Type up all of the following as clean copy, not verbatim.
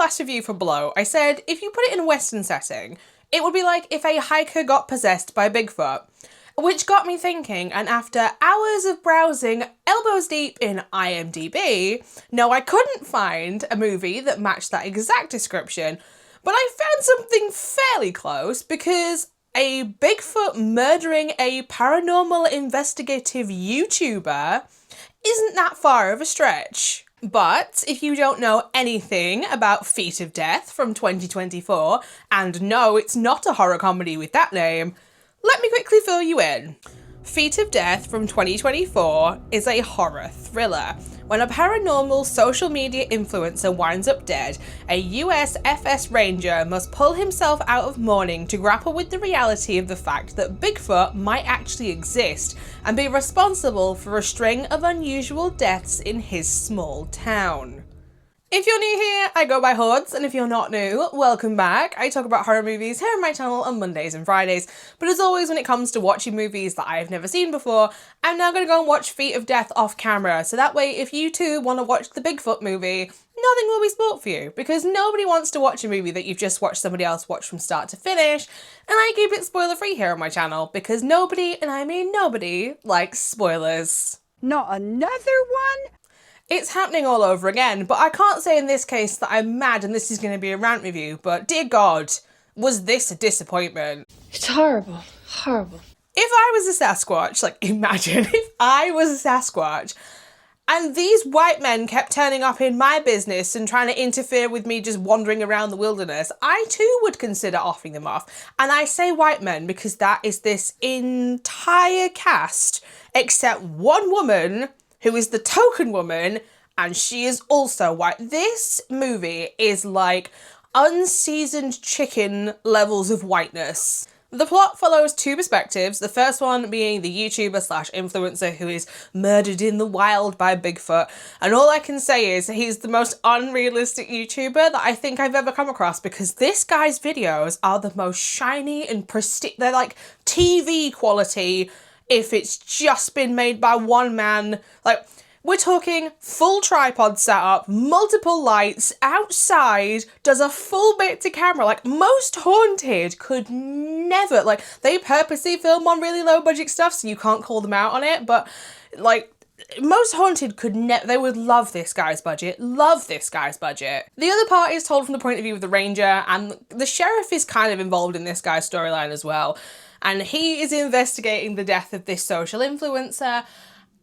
last review for Blow, I said if you put it in a Western setting, it would be like if a hiker got possessed by Bigfoot. Which got me thinking, and after hours of browsing elbows deep in IMDb, no, I couldn't find a movie that matched that exact description, but I found something fairly close because a Bigfoot murdering a paranormal investigative YouTuber isn't that far of a stretch. But if you don't know anything about Feet of Death from 2024, and no, it's not a horror comedy with that name, let me quickly fill you in. Feet of Death from 2024 is a horror thriller. When a paranormal social media influencer winds up dead, a US FS Ranger must pull himself out of mourning to grapple with the reality of the fact that Bigfoot might actually exist and be responsible for a string of unusual deaths in his small town. If you're new here, I go by Hordes, and if you're not new, welcome back. I talk about horror movies here on my channel on Mondays and Fridays, but as always when it comes to watching movies that I've never seen before, I'm now going to go and watch Feet of Death off camera, so that way if you too want to watch the Bigfoot movie, nothing will be spoiled for you, because nobody wants to watch a movie that you've just watched somebody else watch from start to finish, and I keep it spoiler free here on my channel, because nobody, and I mean nobody, likes spoilers. Not another one? It's happening all over again, but I can't say in this case that I'm mad and this is going to be a rant review, but dear God, was this a disappointment? It's horrible. Horrible. If I was a Sasquatch, like imagine if I was a Sasquatch and these white men kept turning up in my business and trying to interfere with me just wandering around the wilderness, I too would consider offing them off. And I say white men because that is this entire cast except one woman who is the token woman, and she is also white. This movie is like unseasoned chicken levels of whiteness. The plot follows two perspectives, the first one being the YouTuber slash influencer who is murdered in the wild by Bigfoot, and all I can say is he's the most unrealistic YouTuber that I think I've ever come across, because this guy's videos are the most shiny and pristine, they're like TV quality if it's just been made by one man. Like, we're talking full tripod setup, multiple lights, outside, does a full bit to camera. Like, most Haunted could never, like, they purposely film on really low budget stuff, so you can't call them out on it, but, like, most Haunted could never, they would love this guy's budget, love this guy's budget. The other part is told from the point of view of the Ranger, and the Sheriff is kind of involved in this guy's storyline as well. And he is investigating the death of this social influencer,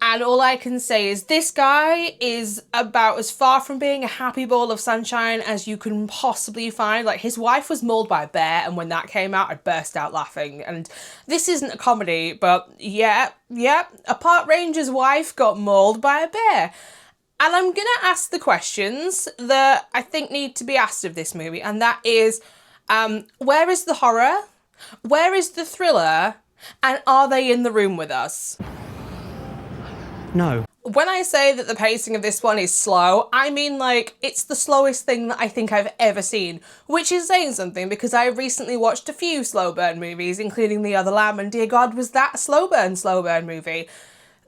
and all I can say is this guy is about as far from being a happy ball of sunshine as you can possibly find. Like, his wife was mauled by a bear, and when that came out, I burst out laughing. And this isn't a comedy, but yeah, a park ranger's wife got mauled by a bear. And I'm gonna ask the questions that I think need to be asked of this movie, and that is, where is the horror? Where is the thriller? And are they in the room with us? No. When I say that the pacing of this one is slow, I mean like it's the slowest thing that I think I've ever seen, which is saying something because I recently watched a few slow burn movies, including The Other Lamb, and dear God, was that a slow burn movie.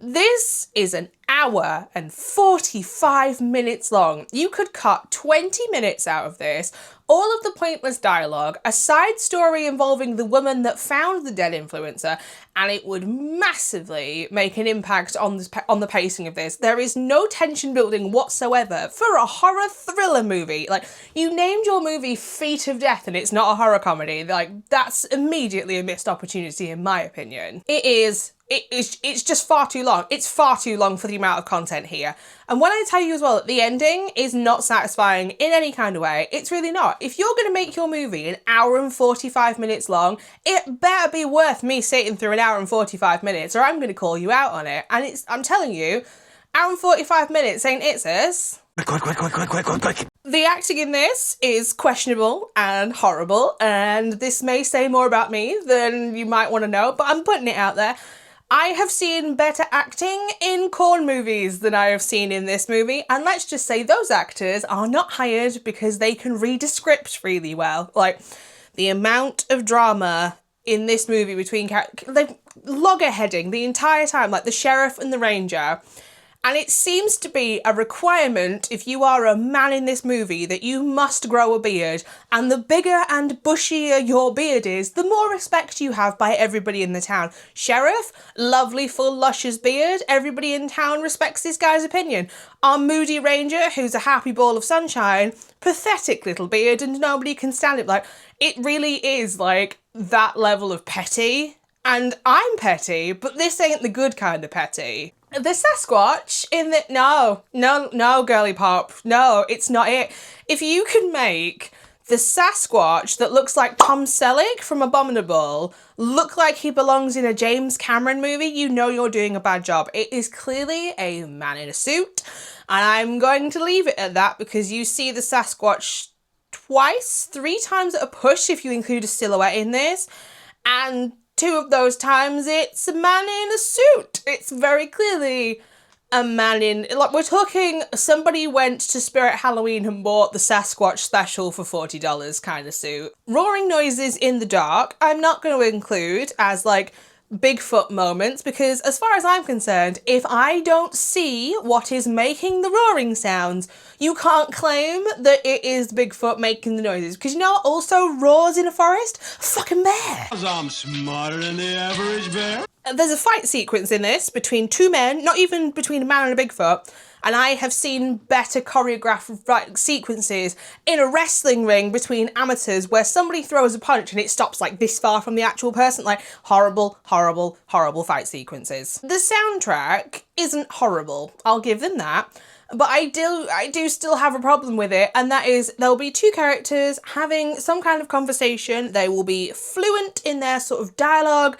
This is an hour and 45 minutes long. You could cut 20 minutes out of this, all of the pointless dialogue, a side story involving the woman that found the dead influencer, and it would massively make an impact on the pacing of this. There is no tension building whatsoever for a horror thriller movie. Like, you named your movie Feet of Death and it's not a horror comedy. Like, that's immediately a missed opportunity in my opinion. It's just far too long. It's far too long for the amount of content here. And when I tell you as well that the ending is not satisfying in any kind of way, it's really not. If you're going to make your movie an hour and 45 minutes long, it better be worth me sitting through an hour and 45 minutes or I'm going to call you out on it. And I'm telling you, hour and 45 minutes ain't it, sis? Quick. The acting in this is questionable and horrible, and this may say more about me than you might want to know, but I'm putting it out there. I have seen better acting in Corn movies than I have seen in this movie, and let's just say those actors are not hired because they can read a script really well. Like, the amount of drama in this movie between characters, like, loggerheading the entire time, like the sheriff and the ranger, And it seems to be a requirement if you are a man in this movie that you must grow a beard. And the bigger and bushier your beard is, the more respect you have by everybody in the town. Sheriff, lovely full luscious beard. Everybody in town respects this guy's opinion. Our moody ranger, who's a happy ball of sunshine, pathetic little beard and nobody can stand it. Like, it really is like that level of petty. And I'm petty, but this ain't the good kind of petty. The Sasquatch in the... No, girly pop. No, it's not it. If you can make the Sasquatch that looks like Tom Selleck from Abominable look like he belongs in a James Cameron movie, you know you're doing a bad job. It is clearly a man in a suit, and I'm going to leave it at that because you see the Sasquatch twice, 3 times at a push if you include a silhouette in this, and 2 of those times it's a man in a suit. It's very clearly a man in... Like, we're talking somebody went to Spirit Halloween and bought the Sasquatch special for $40 kind of suit. Roaring noises in the dark, I'm not going to include as, like, Bigfoot moments because, as far as I'm concerned, if I don't see what is making the roaring sounds, you can't claim that it is Bigfoot making the noises. Because you know what also roars in a forest? A fucking bear. I'm smarter than the average bear. There's a fight sequence in this between 2 men, not even between a man and a Bigfoot, and I have seen better choreographed sequences in a wrestling ring between amateurs where somebody throws a punch and it stops like this far from the actual person. Like, horrible, horrible, horrible fight sequences. The soundtrack isn't horrible, I'll give them that, but I do still have a problem with it, and that is there'll be 2 characters having some kind of conversation, they will be fluent in their sort of dialogue,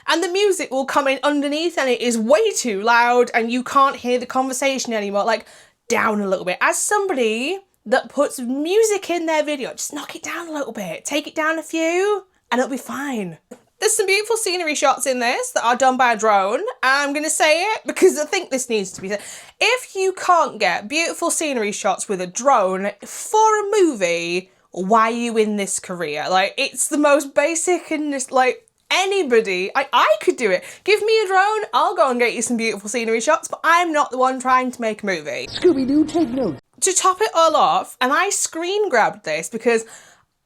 and the music will come in underneath and it is way too loud and you can't hear the conversation anymore. Like, down a little bit. As somebody that puts music in their video, just knock it down a little bit. Take it down a few and it'll be fine. There's some beautiful scenery shots in this that are done by a drone. I'm going to say it because I think this needs to be said. If you can't get beautiful scenery shots with a drone for a movie, why are you in this career? Like, it's the most basic and just like... Anybody, I could do it. Give me a drone, I'll go and get you some beautiful scenery shots, but I'm not the one trying to make a movie. Scooby-Doo, take note. To top it all off, and I screen grabbed this because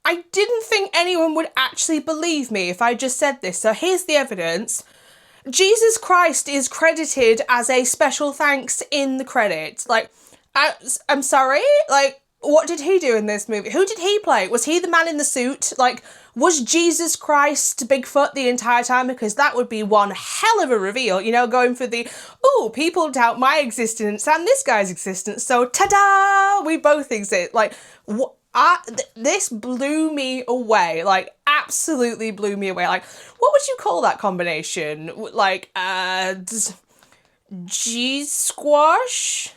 I didn't think anyone would actually believe me if I just said this, so here's the evidence. Jesus Christ is credited as a special thanks in the credits. Like, I'm sorry? Like, what did he do in this movie? Who did he play? Was he the man in the suit? Like, was Jesus Christ Bigfoot the entire time? Because that would be one hell of a reveal, you know, going for the, ooh, people doubt my existence and this guy's existence, so ta-da! We both exist. Like, this blew me away. Like, absolutely blew me away. Like, what would you call that combination? Like, G-squash?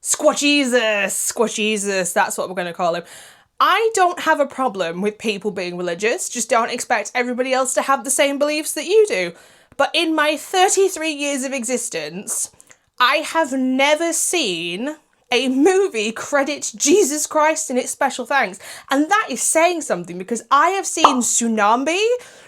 Squatchesus, that's what we're going to call him. I don't have a problem with people being religious, just don't expect everybody else to have the same beliefs that you do. But in my 33 years of existence, I have never seen a movie credit Jesus Christ in its special thanks. And that is saying something because I have seen Tsunami,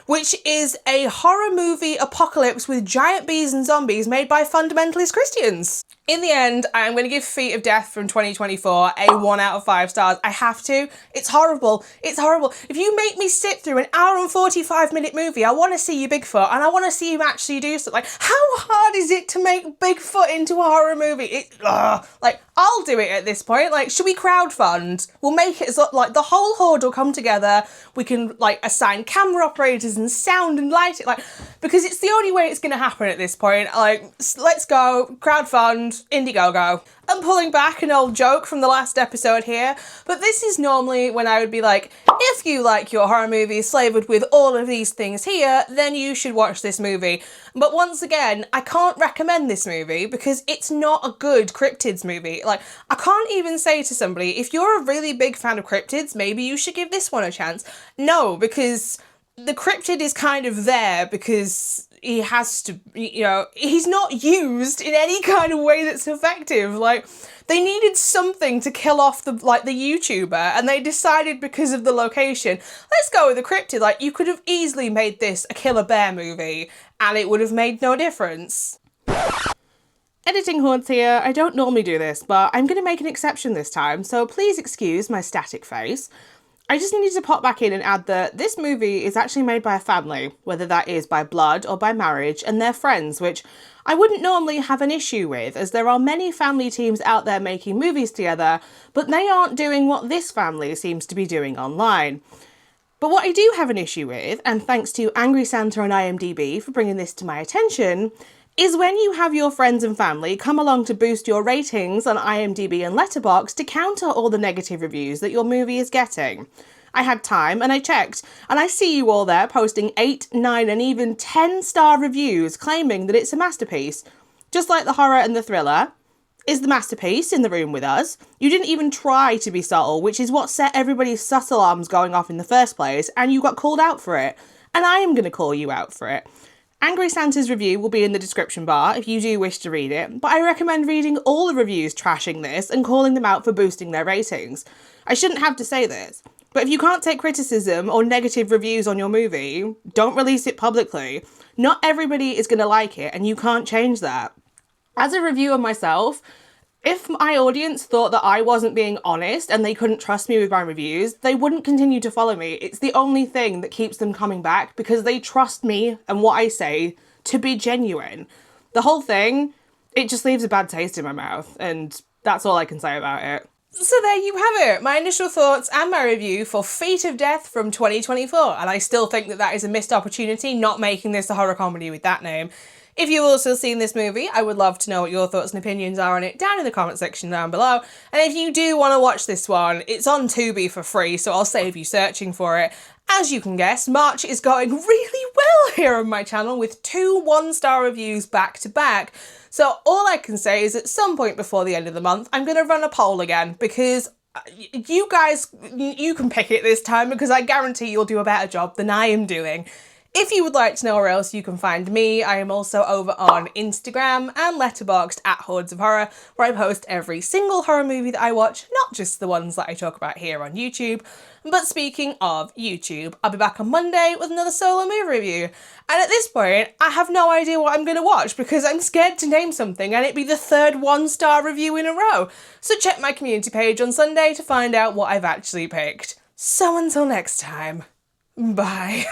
which is a horror movie apocalypse with giant bees and zombies made by fundamentalist Christians. In the end, I'm going to give Feet of Death from 2024 a 1 out of 5 stars. I have to. It's horrible. It's horrible. If you make me sit through an hour and 45-minute movie, I want to see you Bigfoot, and I want to see you actually do something. Like, how hard is it to make Bigfoot into a horror movie? Like, I'll do it at this point. Like, should we crowdfund? We'll make it so, like, the whole horde will come together. We can, like, assign camera operators and sound and lighting, like, because it's the only way it's going to happen at this point. Like, let's go, crowdfund, Indiegogo. I'm pulling back an old joke from the last episode here, but this is normally when I would be like, if you like your horror movies flavoured with all of these things here, then you should watch this movie. But once again, I can't recommend this movie because it's not a good cryptids movie. Like, I can't even say to somebody, if you're a really big fan of cryptids, maybe you should give this one a chance. No, because the cryptid is kind of there because he has to, you know, he's not used in any kind of way that's effective. Like, they needed something to kill off the YouTuber, and they decided because of the location, let's go with the cryptid. Like, you could have easily made this a killer bear movie and it would have made no difference. Editing Hordes here. I don't normally do this, but I'm going to make an exception this time, so please excuse my static face. I just needed to pop back in and add that this movie is actually made by a family, whether that is by blood or by marriage, and they're friends, which I wouldn't normally have an issue with, as there are many family teams out there making movies together, but they aren't doing what this family seems to be doing online. But what I do have an issue with, and thanks to AngrySanta on IMDb for bringing this to my attention, is when you have your friends and family come along to boost your ratings on IMDb and Letterboxd to counter all the negative reviews that your movie is getting. I had time and I checked, and I see you all there posting 8, 9 and even 10-star reviews claiming that it's a masterpiece. Just like the horror and the thriller is the masterpiece in the room with us. You didn't even try to be subtle, which is what set everybody's sus alarms going off in the first place, and you got called out for it. And I am going to call you out for it. AngrySanta's review will be in the description bar if you do wish to read it, but I recommend reading all the reviews trashing this and calling them out for boosting their ratings. I shouldn't have to say this, but if you can't take criticism or negative reviews on your movie, don't release it publicly. Not everybody is going to like it, and you can't change that. As a reviewer myself, if my audience thought that I wasn't being honest and they couldn't trust me with my reviews, they wouldn't continue to follow me. It's the only thing that keeps them coming back because they trust me and what I say to be genuine. The whole thing, it just leaves a bad taste in my mouth, and that's all I can say about it. So there you have it, my initial thoughts and my review for Feet of Death from 2024, and I still think that that is a missed opportunity not making this a horror comedy with that name. If you've also seen this movie, I would love to know what your thoughts and opinions are on it down in the comment section down below. And if you do want to watch this one, it's on Tubi for free, so I'll save you searching for it. As you can guess, March is going really well here on my channel with 2 1-star reviews back to back. So all I can say is at some point before the end of the month, I'm going to run a poll again because you guys, you can pick it this time because I guarantee you'll do a better job than I am doing. If you would like to know where else you can find me, I am also over on Instagram and Letterboxd at HordesOfHorror, where I post every single horror movie that I watch, not just the ones that I talk about here on YouTube. But speaking of YouTube, I'll be back on Monday with another solo movie review. And at this point, I have no idea what I'm going to watch because I'm scared to name something and it'd be the 3rd 1-star review in a row. So check my community page on Sunday to find out what I've actually picked. So until next time, bye.